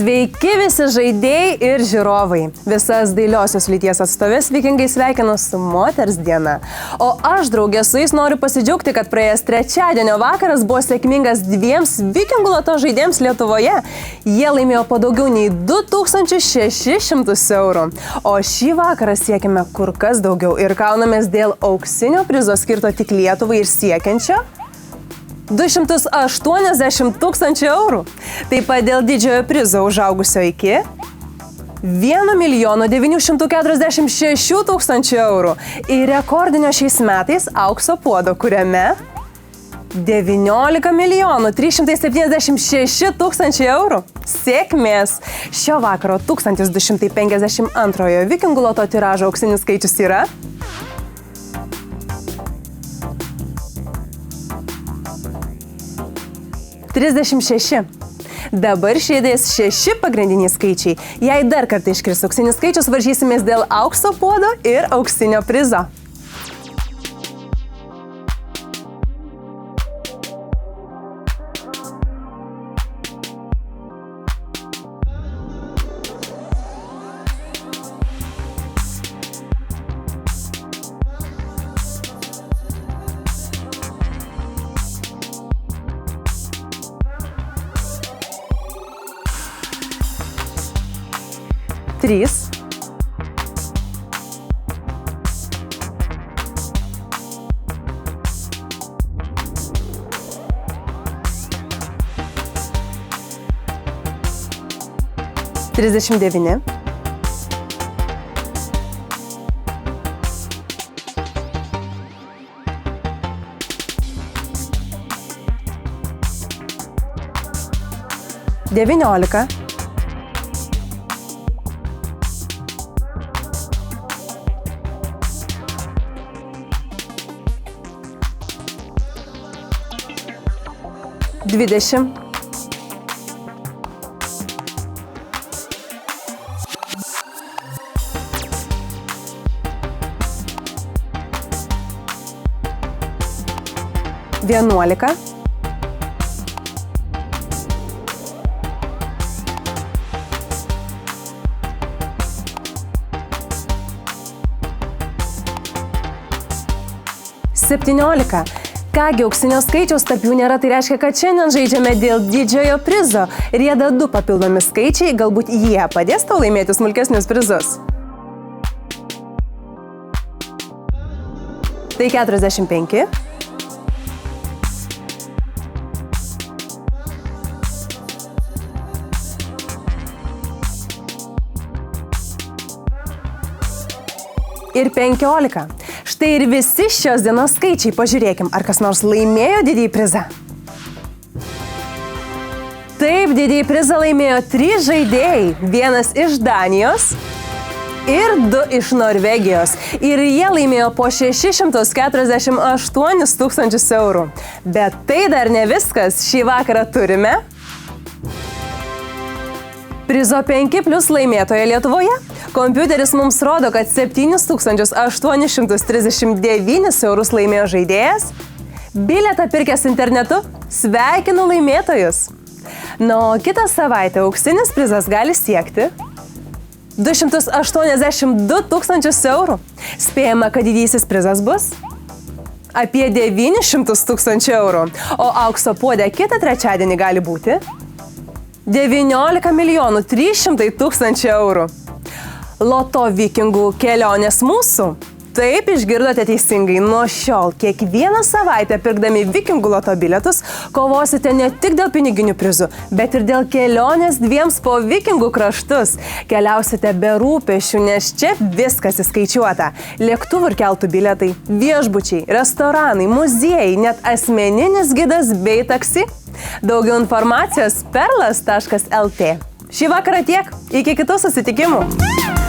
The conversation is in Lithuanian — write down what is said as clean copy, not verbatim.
Sveiki visi žaidėjai ir žiūrovai. Visas dailiosios lyties atstovės vikingai sveikinu su Moters diena. O aš draugė su jais noriu pasidžiaugti, kad praėjęs trečiadienio vakaras buvo sėkmingas dviems vikingų loto žaidėjams Lietuvoje. Jie laimėjo po daugiau nei 2600 eurų. O šį vakarą siekime kur kas daugiau ir kaunamės dėl auksinio prizo skirto tik Lietuvai ir siekiančio 280 000 eurų. Taip pat dėl didžiojo prizo užaugusio iki 1 946 000 eurų ir rekordinio šiais metais aukso puodo, kuriame 19 376 000 eurų. Sėkmės! Šio vakaro 1252 vikingų loto tiražo auksinis skaičius yra 36. Dabar išėdės 6 pagrindiniai skaičiai. Jei dar kartą iškris auksinis skaičius, varžysimės dėl aukso puodo ir auksinio prizo. Trys. 39. 19. 20. 11. 17. Kągi, auksinio skaičiaus tarp jų nėra, tai reiškia, kad šiandien žaidžiame dėl didžiojo prizo. Rieda 2 papildomi skaičiai, galbūt jie padės tau laimėti smulkesnius prizus. Tai 45. 15. Štai ir visi šios dienos skaičiai. Pažiūrėkim, ar kas nors laimėjo didįjį prizą. Taip, didįjį prizą laimėjo 3 žaidėjai. Vienas iš Danijos ir 2 iš Norvegijos. Ir jie laimėjo po 648 000 eurų. Bet tai dar ne viskas. Šį vakarą turime prizo 5 plus laimėtoje Lietuvoje. Kompiuteris mums rodo, kad 7839 eurus laimėjo žaidėjas. Bilietą pirkęs internetu, sveikinu laimėtojus. Na, o kitą savaitę auksinis prizas gali siekti 282 000 eurų. Spėjama, kad didysis prizas bus apie 900 000 eurų. O aukso puode kitą trečiadienį gali būti 19 300 000 eurų. Loto vikingų kelionės mūsų. Taip, išgirdote teisingai. Nuo šiol kiekvieną savaitę pirkdami vikingų loto bilietus kovosite ne tik dėl piniginių prizų, bet ir dėl kelionės dviems po vikingų kraštus. Keliausite be rūpesčių, nes čia viskas įskaičiuota. Lėktuvų ir keltų bilietai, viešbučiai, restoranai, muziejai, net asmeninis gidas bei taksi. Daugiau informacijos perlas.lt. Šį vakarą tiek. Iki kitų susitikimų.